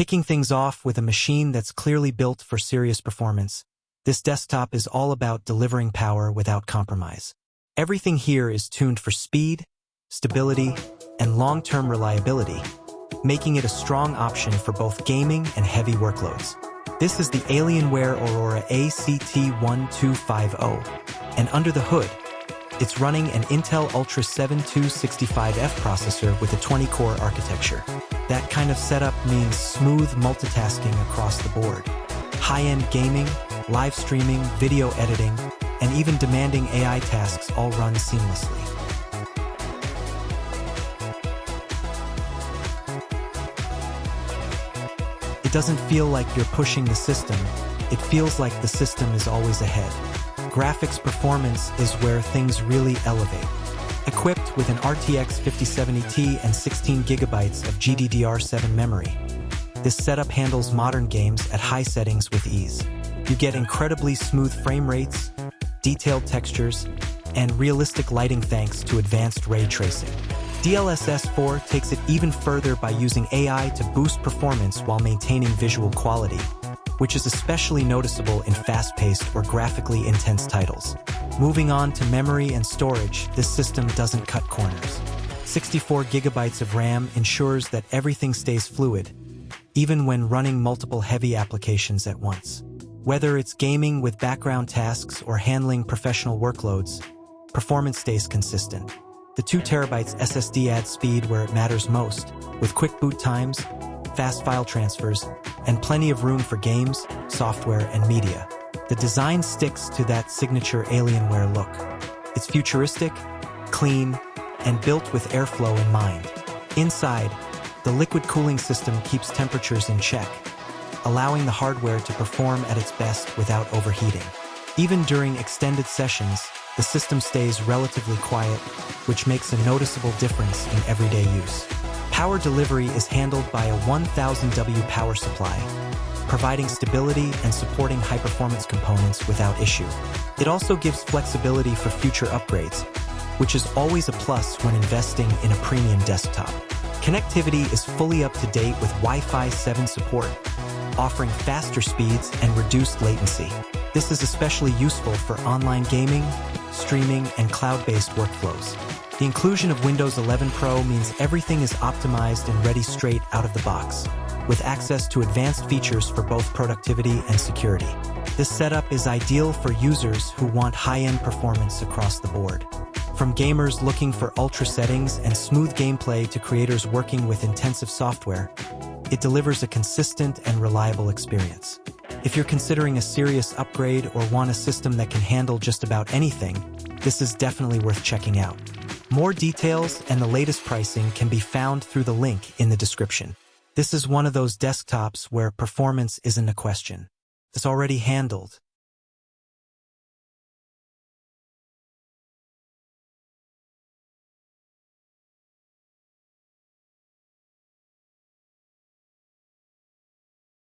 Kicking things off with a machine that's clearly built for serious performance, this desktop is all about delivering power without compromise. Everything here is tuned for speed, stability, and long-term reliability, making it a strong option for both gaming and heavy workloads. This is the Alienware Aurora ACT1250, and under the hood, it's running an Intel Ultra 7265F processor with a 20-core architecture. That kind of setup means smooth multitasking across the board. High-end gaming, live streaming, video editing, and even demanding AI tasks all run seamlessly. It doesn't feel like you're pushing the system, it feels like the system is always ahead. Graphics performance is where things really elevate. Equipped with an RTX 5070 and 16 GB of GDDR7 memory, this setup handles modern games at high settings with ease. You get incredibly smooth frame rates, detailed textures, and realistic lighting thanks to advanced ray tracing. DLSS 4 takes it even further by using AI to boost performance while maintaining visual quality, which is especially noticeable in fast-paced or graphically intense titles. Moving on to memory and storage, this system doesn't cut corners. 64 GB of RAM ensures that everything stays fluid, even when running multiple heavy applications at once. Whether it's gaming with background tasks or handling professional workloads, performance stays consistent. The 2 TB SSD adds speed where it matters most, with quick boot times, fast file transfers, and plenty of room for games, software, and media. The design sticks to that signature Alienware look. It's futuristic, clean, and built with airflow in mind. Inside, the liquid cooling system keeps temperatures in check, allowing the hardware to perform at its best without overheating. Even during extended sessions, the system stays relatively quiet, which makes a noticeable difference in everyday use. Power delivery is handled by a 1000 W power supply, providing stability and supporting high-performance components without issue. It also gives flexibility for future upgrades, which is always a plus when investing in a premium desktop. Connectivity is fully up to date with Wi-Fi 7 support, offering faster speeds and reduced latency. This is especially useful for online gaming, streaming, and cloud-based workflows. The inclusion of Windows 11 Pro means everything is optimized and ready straight out of the box, with access to advanced features for both productivity and security. This setup is ideal for users who want high-end performance across the board. From gamers looking for ultra settings and smooth gameplay to creators working with intensive software, it delivers a consistent and reliable experience. If you're considering a serious upgrade or want a system that can handle just about anything, this is definitely worth checking out. More details and the latest pricing can be found through the link in the description. This is one of those desktops where performance isn't a question. It's already handled,